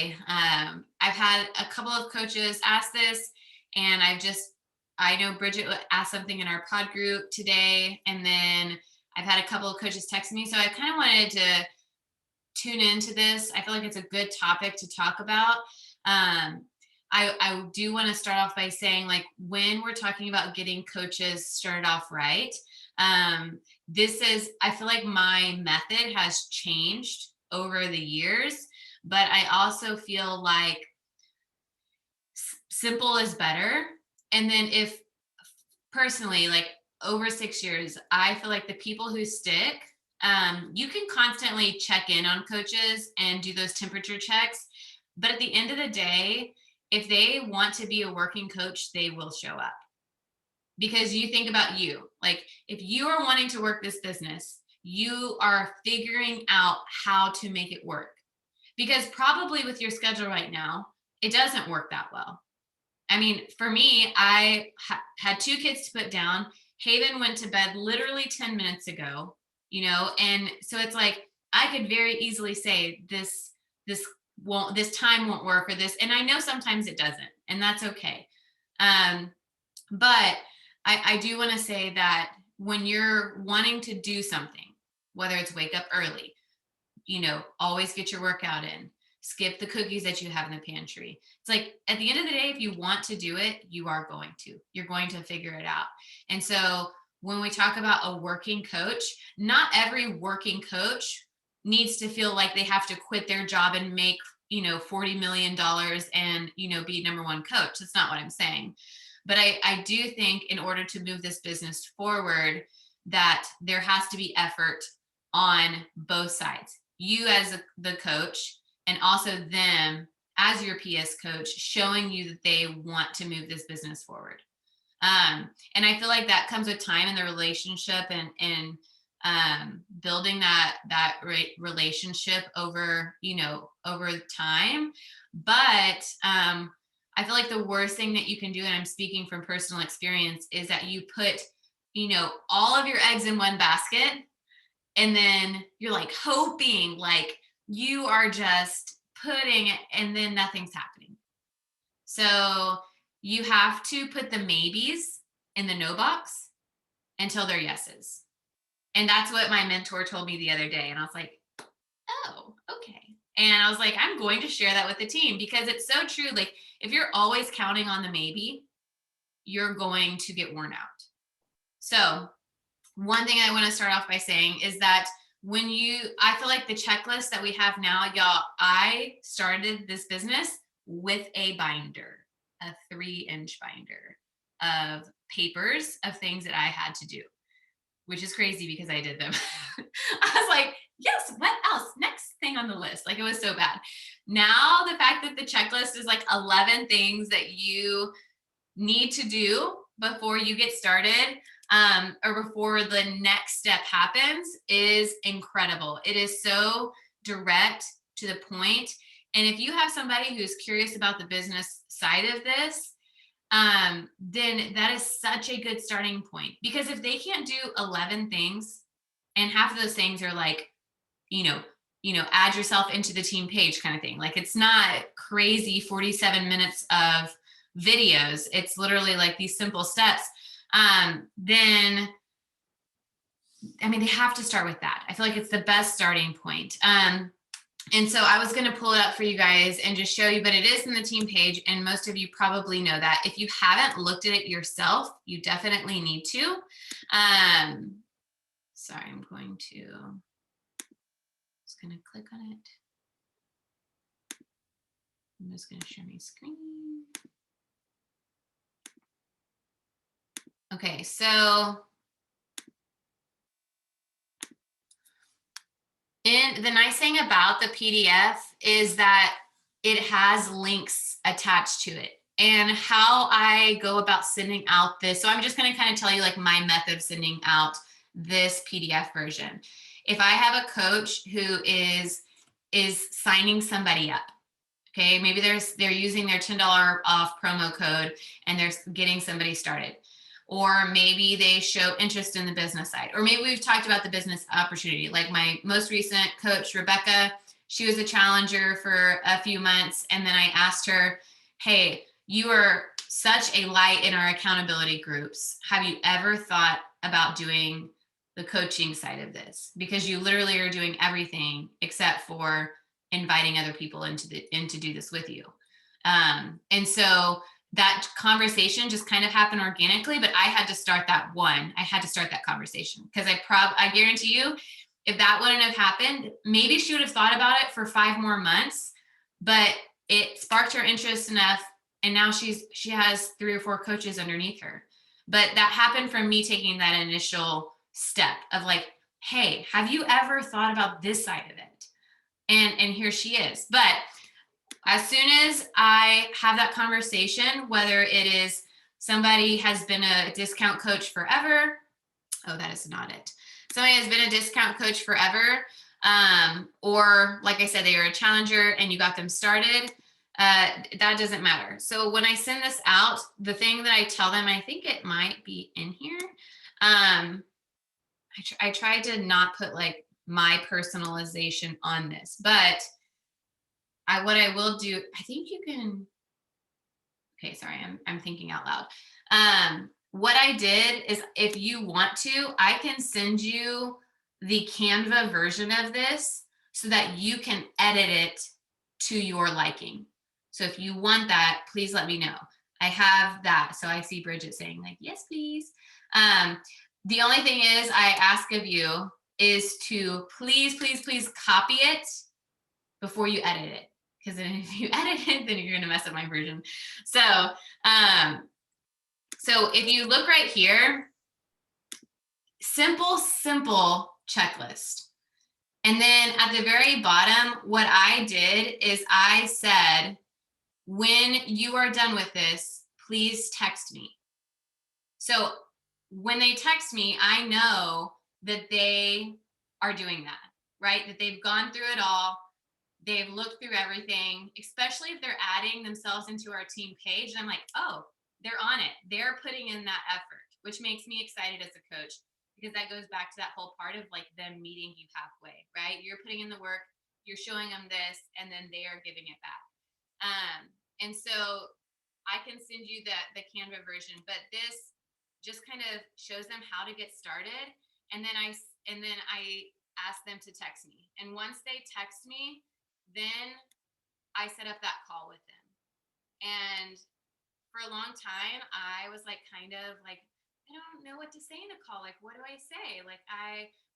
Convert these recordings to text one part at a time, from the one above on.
today. I've had a couple of coaches ask this, and I know Bridget asked something in our pod group today, and then I've had a couple of coaches text me. So I kind of wanted to tune into this. I feel like it's a good topic to talk about. I do want to start off by saying, like, when we're talking about getting coaches started off right, I feel like my method has changed over the years, but I also feel like simple is better. And then if personally, like over 6 years, I feel like the people who stick, you can constantly check in on coaches and do those temperature checks. But at the end of the day, if they want to be a working coach, they will show up. Because you think about you, like if you are wanting to work this business, you are figuring out how to make it work. Because probably with your schedule right now, it doesn't work that well. I mean, for me, I had two kids to put down. Haven went to bed literally 10 minutes ago, and so it's like I could very easily say this time won't work, or this, and I know sometimes it doesn't, and that's okay. But I do want to say that when you're wanting to do something, whether it's wake up early, always get your workout in, skip the cookies that you have in the pantry. It's like at the end of the day, if you want to do it, you're going to figure it out. And so when we talk about a working coach, not every working coach needs to feel like they have to quit their job and make, $40 million and, be number one coach. That's not what I'm saying. But I do think in order to move this business forward, that there has to be effort on both sides. You as the coach, and also them as your PS coach, showing you that they want to move this business forward. And I feel like that comes with time in the relationship, and building that relationship over time. But I feel like the worst thing that you can do, and I'm speaking from personal experience, is that you put all of your eggs in one basket, and then you're like hoping, like you are just putting it, and then nothing's happening. So you have to put the maybes in the no box until they're yeses. And that's what my mentor told me the other day. And I was like, oh, okay. And I was like, I'm going to share that with the team, because it's so true. Like if you're always counting on the maybe, you're going to get worn out. So one thing I want to start off by saying is that I feel like the checklist that we have now, y'all, I started this business with a binder, a 3-inch binder of papers of things that I had to do, which is crazy because I did them. I was like, yes, what else? Next thing on the list. Like it was so bad. Now the fact that the checklist is like 11 things that you need to do before you get started, or before the next step happens, is incredible. It is so direct to the point. And if you have somebody who's curious about the business side of this, then that is such a good starting point. Because if they can't do 11 things, and half of those things are like, add yourself into the team page kind of thing. Like it's not crazy 47 minutes of videos. It's literally like these simple steps. Then, I mean, they have to start with that. I feel like it's the best starting point. And so I was going to pull it up for you guys and just show you, but it is in the team page. And most of you probably know that. If you haven't looked at it yourself, you definitely need to. Sorry, I'm just going to click on it. I'm just going to share my screen. Okay, so and the nice thing about the PDF is that it has links attached to it, and how I go about sending out this. So I'm just going to kind of tell you like my method of sending out this PDF version. If I have a coach who is signing somebody up, okay, maybe they're using their $10 off promo code and they're getting somebody started. Or maybe they show interest in the business side. Or maybe we've talked about the business opportunity. Like my most recent coach, Rebecca, She was a challenger for a few months. And then I asked her, hey, you are such a light in our accountability groups. Have you ever thought about doing the coaching side of this? Because you literally are doing everything except for inviting other people in to do this with you. And so that conversation just kind of happened organically, but I had to start that conversation because I guarantee you, if that wouldn't have happened, maybe she would have thought about it for 5 more months, but it sparked her interest enough. And now she has 3 or 4 coaches underneath her. But that happened from me taking that initial step of like, hey, have you ever thought about this side of it? And here she is. But as soon as I have that conversation, whether it is somebody has been a discount coach forever, oh, that is not it. Somebody has been a discount coach forever, or like I said, they are a challenger and you got them started, that doesn't matter. So when I send this out, the thing that I tell them, I think it might be in here. I tried to not put like my personalization on this, but what I will do, I think you can, okay, sorry, I'm thinking out loud. What I did is if you want to, I can send you the Canva version of this so that you can edit it to your liking. So if you want that, please let me know. I have that. So I see Bridget saying like, yes, please. The only thing is I ask of you is to please, please, please copy it before you edit it. Because then if you edit it, then you're going to mess up my version. So if you look right here, simple checklist. And then at the very bottom, what I did is I said, when you are done with this, please text me. So when they text me, I know that they are doing that, right? That they've gone through it all. They've looked through everything, especially if they're adding themselves into our team page. And I'm like, oh, they're on it. They're putting in that effort, which makes me excited as a coach because that goes back to that whole part of like them meeting you halfway, right? You're putting in the work, you're showing them this, and then they are giving it back. And so I can send you the Canva version, but this just kind of shows them how to get started. And then I ask them to text me. And once they text me, then I set up that call with them. And for a long time, I was like, kind of like, I don't know what to say in a call. Like, what do I say? Like,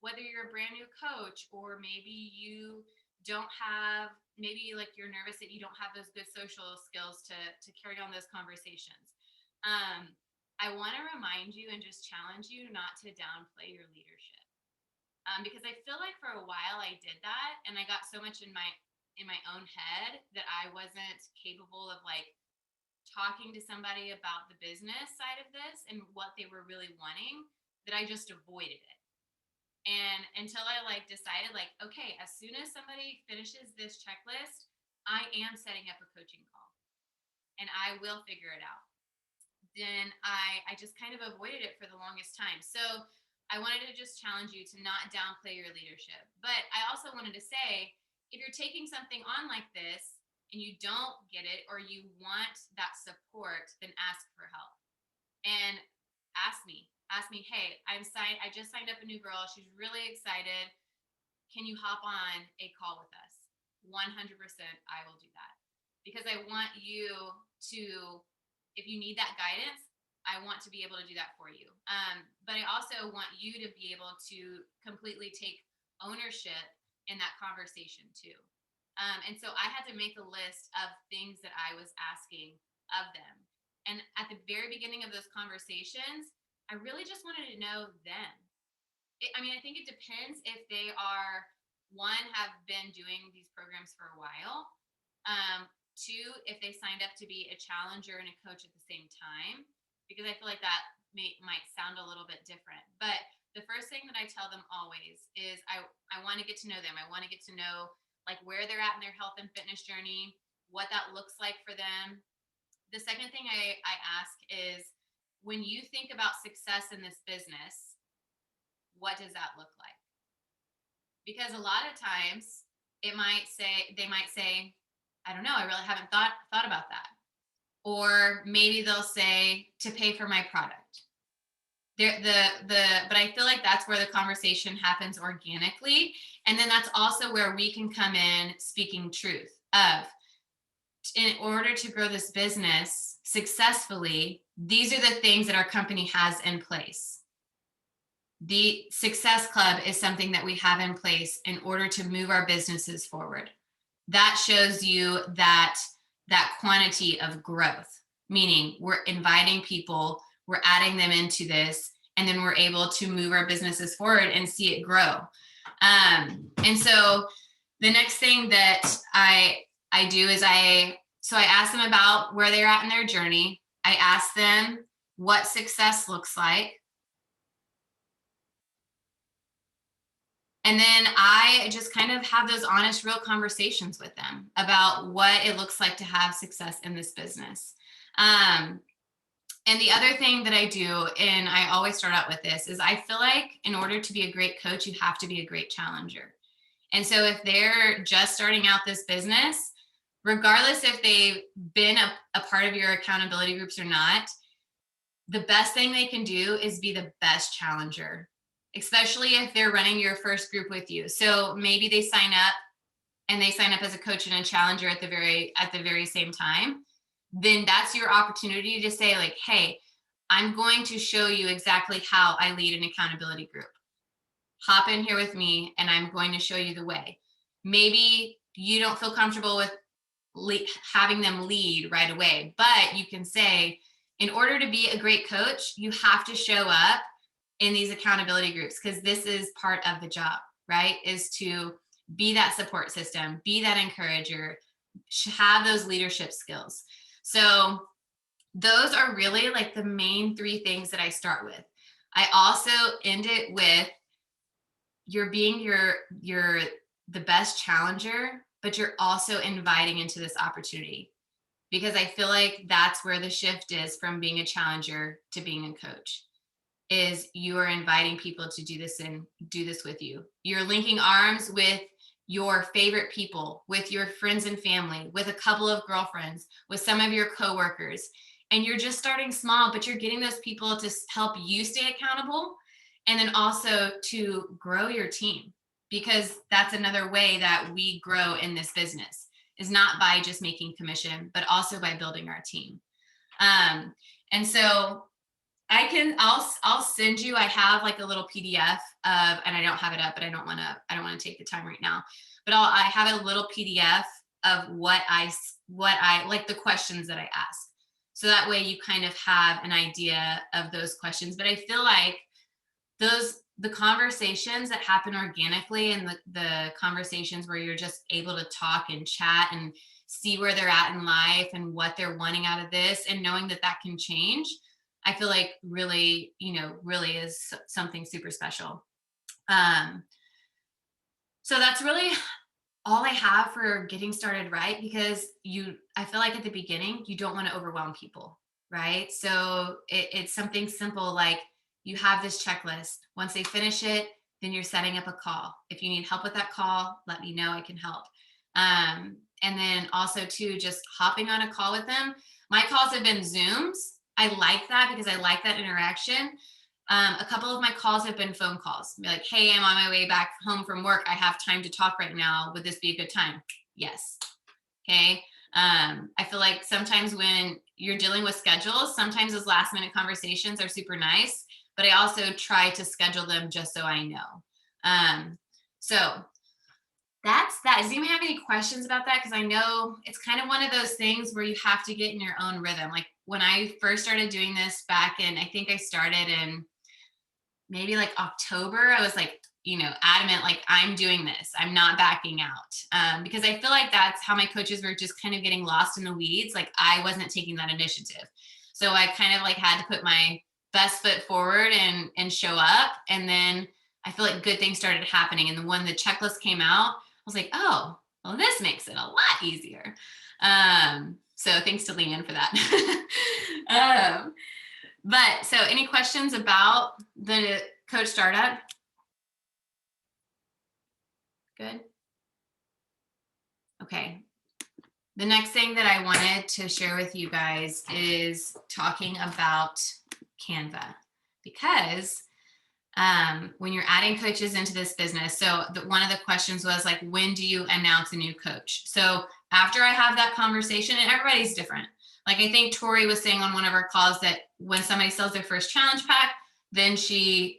whether you're a brand new coach or maybe you don't have, maybe like you're nervous that you don't have those good social skills to carry on those conversations. I want to remind you and just challenge you not to downplay your leadership. Because I feel like for a while I did that and I got so much in my own head that I wasn't capable of like talking to somebody about the business side of this and what they were really wanting, that I just avoided it. And until I like decided like, okay, as soon as somebody finishes this checklist, I am setting up a coaching call and I will figure it out. Then I just kind of avoided it for the longest time. So I wanted to just challenge you to not downplay your leadership. But I also wanted to say, if you're taking something on like this and you don't get it or you want that support, then ask for help. And ask me, hey, I just signed up a new girl. She's really excited. Can you hop on a call with us? 100% I will do that. Because I want you to, if you need that guidance, I want to be able to do that for you. But I also want you to be able to completely take ownership in that conversation too. And so I had to make a list of things that I was asking of them. And at the very beginning of those conversations, I really just wanted to know them. I think it depends if they are, one, have been doing these programs for a while. Two, if they signed up to be a challenger and a coach at the same time, because I feel like that might sound a little bit different. But the first thing that I tell them always is I want to get to know them. I want to get to know like where they're at in their health and fitness journey, what that looks like for them. The second thing I ask is, when you think about success in this business, what does that look like? Because a lot of times they might say, I don't know, I really haven't thought about that. Or maybe they'll say to pay for my product. But I feel like that's where the conversation happens organically. And then that's also where we can come in speaking truth of, in order to grow this business successfully, these are the things that our company has in place. The Success Club is something that we have in place in order to move our businesses forward. That shows you that quantity of growth, meaning we're inviting people, we're adding them into this, and then we're able to move our businesses forward and see it grow. And so the next thing that I do is I ask them about where they're at in their journey. I ask them what success looks like. And then I just kind of have those honest, real conversations with them about what it looks like to have success in this business. And the other thing that I do, and I always start out with this, is I feel like in order to be a great coach, you have to be a great challenger. And so if they're just starting out this business, regardless if they've been a part of your accountability groups or not, the best thing they can do is be the best challenger, especially if they're running your first group with you. So maybe they sign up as a coach and a challenger at the very same time. Then that's your opportunity to say, like, hey, I'm going to show you exactly how I lead an accountability group. Hop in here with me and I'm going to show you the way. Maybe you don't feel comfortable with having them lead right away, but you can say, in order to be a great coach, you have to show up in these accountability groups, because this is part of the job, right? Is to be that support system, be that encourager, have those leadership skills. So those are really like the main three things that I start with. I also end it with, you're being the best challenger, but you're also inviting into this opportunity, because I feel like that's where the shift is from being a challenger to being a coach. Is you are inviting people to do this with you. You're linking arms with your favorite people, with your friends and family, with a couple of girlfriends, with some of your coworkers. And you're just starting small, but you're getting those people to help you stay accountable, and then also to grow your team, because that's another way that we grow in this business, is not by just making commission, but also by building our team. And so I'll send you, I have like a little PDF of, and I don't have it up, but I don't want to take the time right now, but I have a little PDF of what I like, the questions that I ask. So that way you kind of have an idea of those questions. But I feel like the conversations that happen organically, and the conversations where you're just able to talk and chat and see where they're at in life and what they're wanting out of this, and knowing that can change, I feel like really is something super special. So that's really all I have for getting started right, because I feel like at the beginning, you don't want to overwhelm people, right? So it's something simple, like you have this checklist. Once they finish it, then you're setting up a call. If you need help with that call, let me know, I can help. And then also too, just hopping on a call with them. My calls have been Zooms. I like that because I like that interaction. A couple of my calls have been phone calls. Be like, hey, I'm on my way back home from work. I have time to talk right now. Would this be a good time? Yes. Okay. I feel like sometimes when you're dealing with schedules, sometimes those last minute conversations are super nice, but I also try to schedule them just so I know. So that's that. Does anyone have any questions about that? Because I know it's kind of one of those things where you have to get in your own rhythm. Like when I first started doing this back in, I think I started in maybe like October, I was like, adamant, like, I'm doing this. I'm not backing out. Because I feel like that's how my coaches were just kind of getting lost in the weeds. Like I wasn't taking that initiative. So I kind of like had to put my best foot forward and show up. And then I feel like good things started happening. And when the checklist came out, I was like, oh, well, this makes it a lot easier. So thanks to Leanne for that. But so any questions about the coach startup? Good. Okay. The next thing that I wanted to share with you guys is talking about Canva, because when you're adding coaches into this business, so one of the questions was like, when do you announce a new coach? So after I have that conversation, and everybody's different. Like I think Tori was saying on one of our calls that when somebody sells their first challenge pack, then she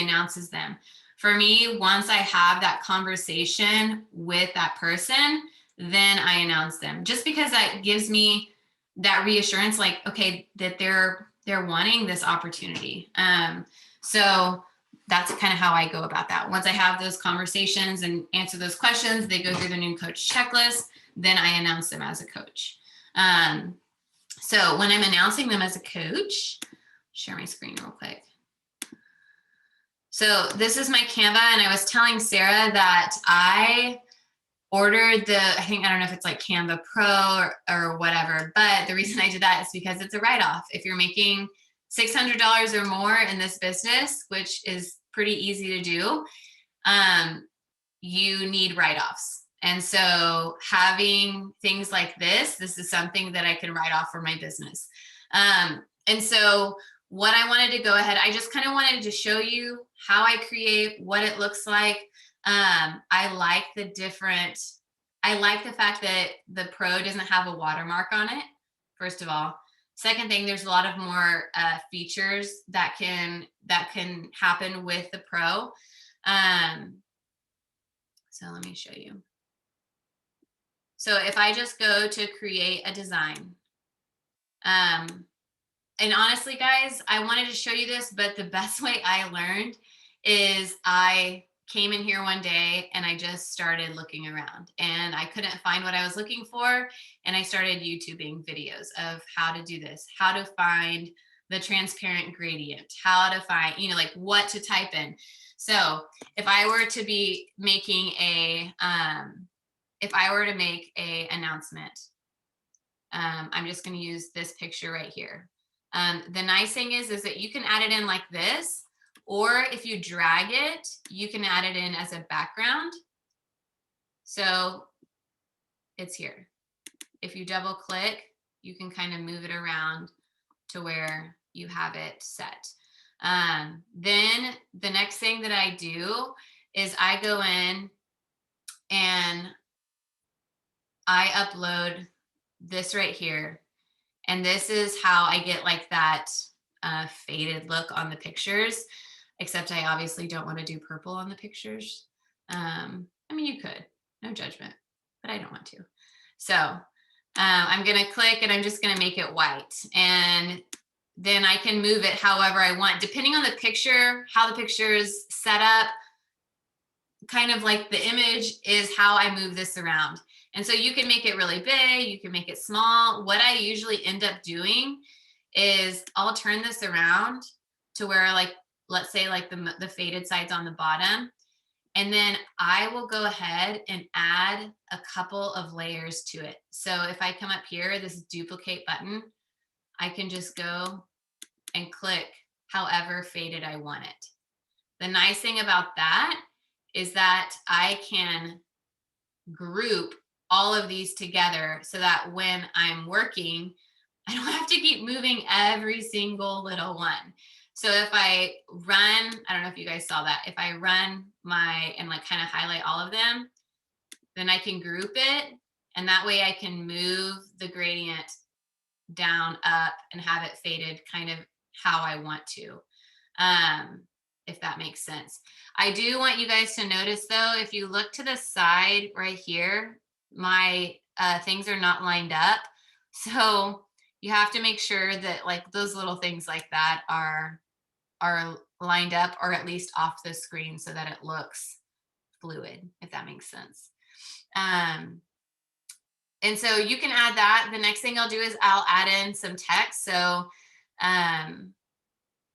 announces them. For me, once I have that conversation with that person, then I announce them, just because that gives me that reassurance, like, okay, that they're wanting this opportunity. So that's kind of how I go about that. Once I have those conversations and answer those questions, they go through the new coach checklist, then I announce them as a coach. So when I'm announcing them as a coach, share my screen real quick. So this is my Canva, and I was telling Sarah that I ordered I don't know if it's like Canva Pro or whatever, but the reason I did that is because it's a write-off. If you're making $600 or more in this business, which is pretty easy to do, you need write-offs. And so having things like this is something that I can write off for my business. And so what I wanted to go ahead, I just kind of wanted to show you how I create, what it looks like. I like the fact that the Pro doesn't have a watermark on it, first of all. Second thing, there's a lot of more features that can happen with the Pro. So let me show you. So if I just go to create a design, and honestly, guys, I wanted to show you this, but the best way I learned is I came in here one day and I just started looking around, and I couldn't find what I was looking for. And I started YouTubing videos of how to do this, how to find the transparent gradient, how to find, like what to type in. So if I were to be making if I were to make a announcement, I'm just going to use this picture right here. The nice thing is that you can add it in like this, or if you drag it, you can add it in as a background. So it's here. If you double click, you can kind of move it around to where you have it set. Then the next thing that I do is I go in and I upload this right here. And this is how I get like that faded look on the pictures, except I obviously don't want to do purple on the pictures. I mean, you could, no judgment, but I don't want to. So I'm going to click and I'm just going to make it white. And then I can move it however I want, depending on the picture, how the picture is set up. Kind of like the image is how I move this around. And so you can make it really big, you can make it small. What I usually end up doing is I'll turn this around to where, like, let's say like the faded side's on the bottom. And then I will go ahead and add a couple of layers to it. So if I come up here, this duplicate button, I can just go and click however faded I want it. The nice thing about that is that I can group all of these together so that when I'm working, I don't have to keep moving every single little one. So if I run, I don't know if you guys saw that, if I run and like kind of highlight all of them, then I can group it, and that way I can move the gradient down, up, and have it faded kind of how I want to. If that makes sense. I do want you guys to notice though, if you look to the side right here, my things are not lined up. So you have to make sure that like those little things like that are lined up, or at least off the screen, so that it looks fluid, if that makes sense. And so you can add that. The next thing I'll do is I'll add in some text. So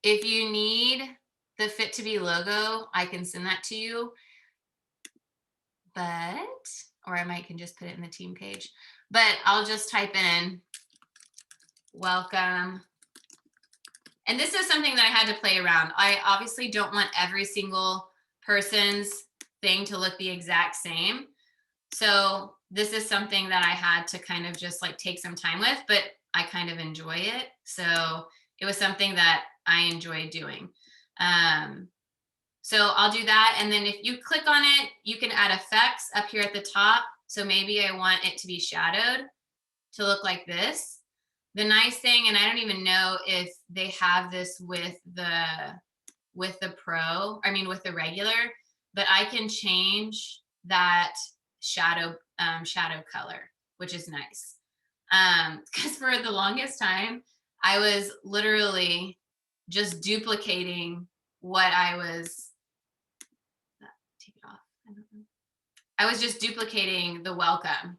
if you need the Fit to Be logo, I can send that to you, or I might can just put it in the team page, but I'll just type in welcome. And this is something that I had to play around. I obviously don't want every single person's thing to look the exact same. So this is something that I had to kind of just like take some time with, but I kind of enjoy it. So it was something that I enjoy doing. So I'll do that. And then if you click on it, you can add effects up here at the top. So maybe I want it to be shadowed to look like this. The nice thing, and I don't even know if they have this with the pro, I mean with the regular, but I can change that shadow color, which is nice. Because for the longest time, I was literally just duplicating what I was, take it off. I was just duplicating the welcome.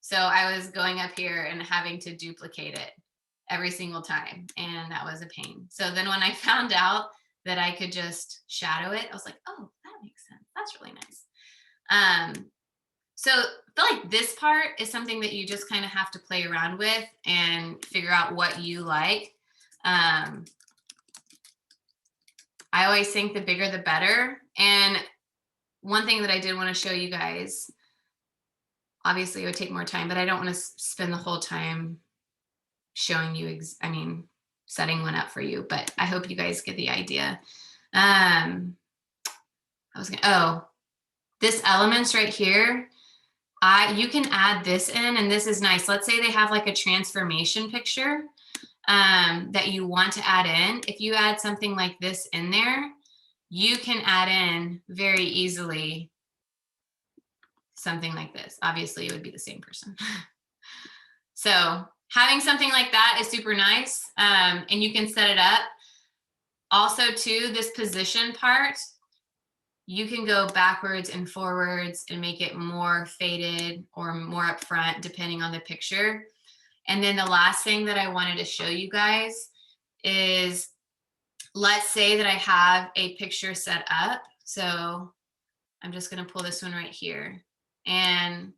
So I was going up here and having to duplicate it every single time. And that was a pain. So then when I found out that I could just shadow it, I was like, oh, that makes sense. That's really nice. So I feel like this part is something that you just kind of have to play around with and figure out what you like. I always think the bigger the better. And one thing that I did want to show you guys, obviously it would take more time, but I don't want to spend the whole time showing you, setting one up for you, but I hope you guys get the idea. This elements right here, you can add this in, and this is nice. Let's say they have like a transformation picture that you want to add in. If you add something like this in there, you can add in very easily something like this. Obviously, it would be the same person. So having something like that is super nice, and you can set it up. Also, too, this position part, you can go backwards and forwards and make it more faded or more up front, depending on the picture. And then the last thing that I wanted to show you guys is, let's say that I have a picture set up. So I'm just going to pull this one right here. And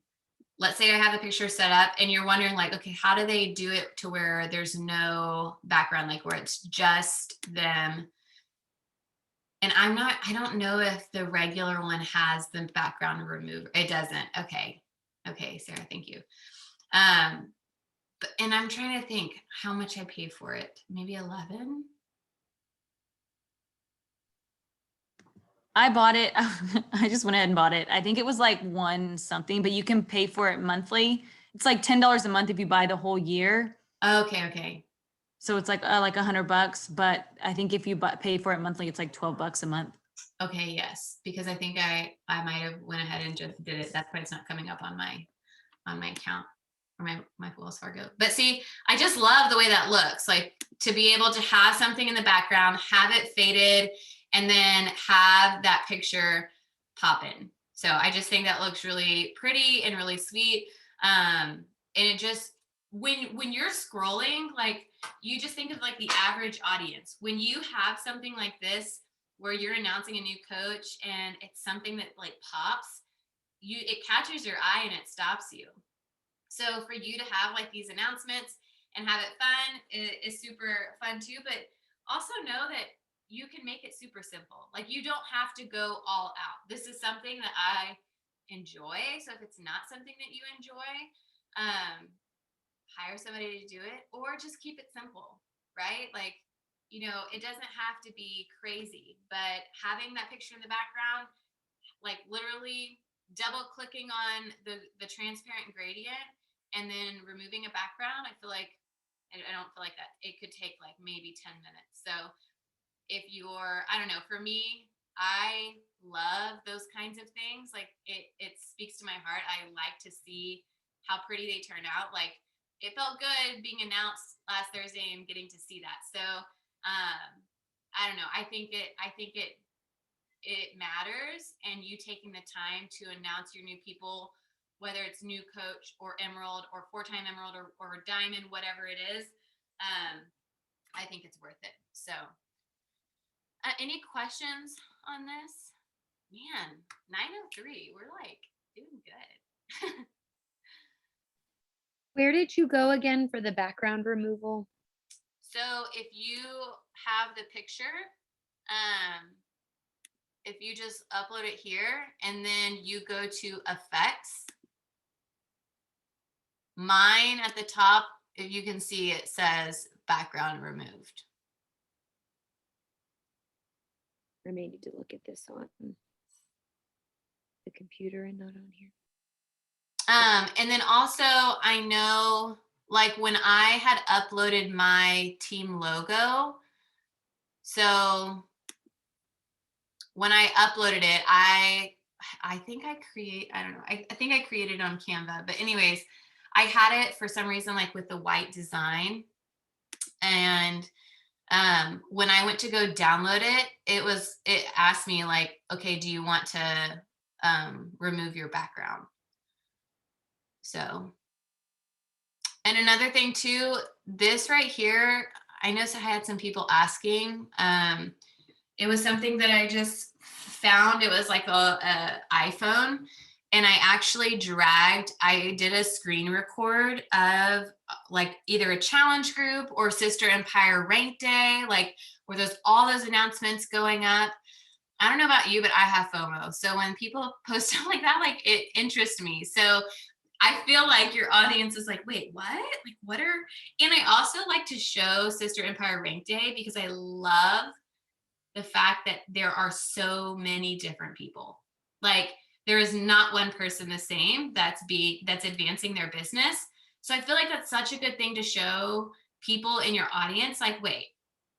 let's say I have the picture set up and you're wondering like, okay, how do they do it to where there's no background, like where it's just them? And I don't know if the regular one has the background remover. It doesn't. Okay. Okay, Sarah, thank you. And I'm trying to think how much I pay for it. Maybe 11. I bought it. I just went ahead and bought it. I think it was like one something, but you can pay for it monthly. It's like $10 a month if you buy the whole year. Okay. Okay. So it's like $100, but I think if you pay for it monthly, it's like $12 a month. Okay. Yes. Because I think I might have went ahead and just did it. That's why it's not coming up on my account or my Wells Fargo. But see, I just love the way that looks, like to be able to have something in the background, have it faded, and then have that picture pop in. So I just think that looks really pretty and really sweet. And it just, when you're scrolling, like you just think of like the average audience. When you have something like this, where you're announcing a new coach and it's something that like pops, it catches your eye and it stops you. So for you to have like these announcements and have it fun is super fun too. But also know that you can make it super simple. Like you don't have to go all out. This is something that I enjoy. So if it's not something that you enjoy, hire somebody to do it, or just keep it simple, right? Like, it doesn't have to be crazy, but having that picture in the background, like literally double clicking on the transparent gradient and then removing a background, I feel like, I don't feel like that it could take like maybe 10 minutes. So if you're, I don't know, for me, I love those kinds of things. Like it speaks to my heart. I like to see how pretty they turn out. Like it felt good being announced last Thursday and getting to see that. So I don't know. I think it matters, and you taking the time to announce your new people, whether it's new coach or emerald or 4-time emerald or diamond, whatever it is. I think it's worth it. So any questions on this? Man, 9:03, we're like doing good. Where did you go again for the background removal? So if you have the picture, if you just upload it here and then you go to effects, Mine at the top, if you can see, it says background removed. I may need to look at this on the computer and not on here. And then also I know like when I had uploaded my team logo, so when I uploaded it, I think I don't know, I think I created it on Canva, but anyways, I had it for some reason like with the white design. And when I went to go download it, it asked me like, okay, do you want to remove your background? So, and another thing too, this right here, I noticed I had some people asking. It was something that I just found. It was like a iPhone, and I did a screen record of like either a challenge group or Sister Empire Rank Day, like where there's all those announcements going up. I don't know about you, but I have FOMO. So when people post stuff like that, like it interests me. So I feel like your audience is like, wait, what? Like, what are, and I also like to show Sister Empire Rank Day because I love the fact that there are so many different people. Like, there is not one person the same that's advancing their business. So I feel like that's such a good thing to show people in your audience. Like, wait,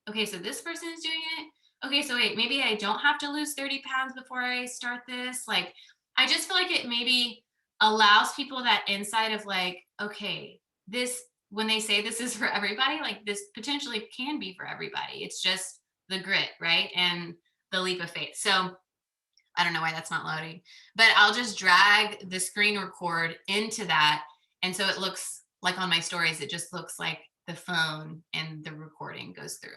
okay, so this person is doing it. Okay, so wait, maybe I don't have to lose 30 pounds before I start this. Like, I just feel like it maybe allows people that insight of like, okay, this, when they say this is for everybody, like this potentially can be for everybody. It's just the grit, right? And the leap of faith. So I don't know why that's not loading, but I'll just drag the screen record into that. And so it looks like on my stories, it just looks like the phone and the recording goes through.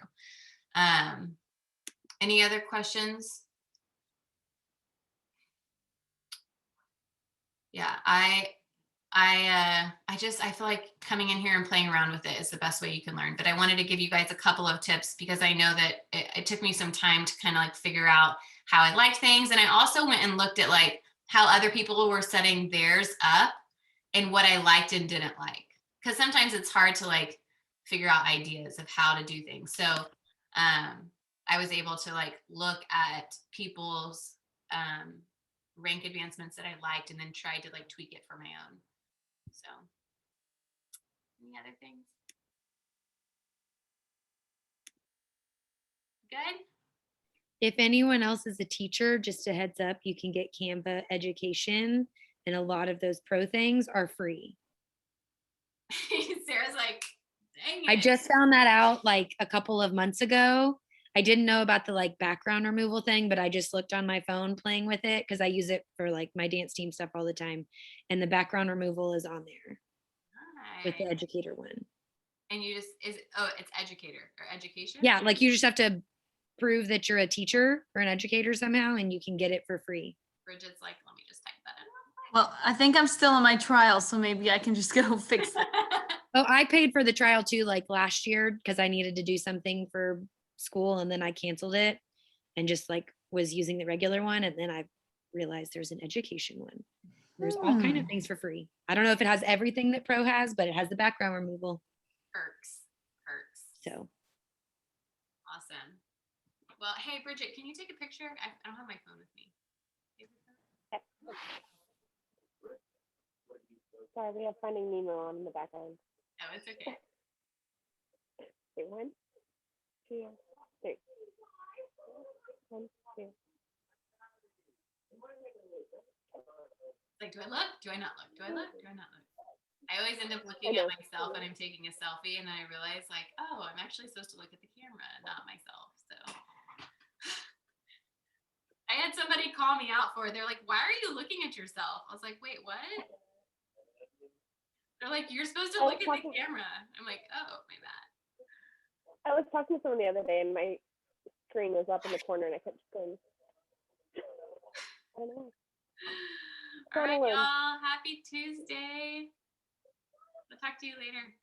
Any other questions? Yeah, I feel like coming in here and playing around with it is the best way you can learn. But I wanted to give you guys a couple of tips because I know that it took me some time to kind of like figure out how I liked things. And I also went and looked at like how other people were setting theirs up and what I liked and didn't like. Because sometimes it's hard to like figure out ideas of how to do things. So I was able to like look at people's rank advancements that I liked and then tried to like tweak it for my own. So, any other things? Good. If anyone else is a teacher, just a heads up, you can get Canva education, and a lot of those pro things are free. Sarah's like, dang it. I just found that out like a couple of months ago. I didn't know about the like background removal thing, but I just looked on my phone playing with it because I use it for like my dance team stuff all the time. And the background removal is on there with the Nice. educator one. And it's educator or education? Yeah, like you just have to prove that you're a teacher or an educator somehow, and you can get it for free. Bridget's like, let me just type that in. Well, I think I'm still in my trial, so maybe I can just go fix it. Oh, I paid for the trial too, like last year, because I needed to do something for school, and then I canceled it and just like was using the regular one, and then I realized there's an education one. There's all kind of things for free. I don't know if it has everything that Pro has, but it has the background removal. Perks. So Awesome. Well, hey, Bridget, can you take a picture? I don't have my phone with me. Sorry, we have Finding Nemo on in the background. Oh, it's okay. Wait, 1, 2, 3. 1, 2. Like, do I look? Do I not look? Do I look? Do I not look? I always end up looking at myself when I'm taking a selfie, and then I realize, like, oh, I'm actually supposed to look at the camera, not myself. So I had somebody call me out for it. They're like, why are you looking at yourself? I was like, wait, what? They're like, you're supposed to look at the camera. I'm like, oh, my bad. I was talking to someone the other day, and my screen was up in the corner, and I kept going. I don't know. All right, y'all. Happy Tuesday. I'll talk to you later.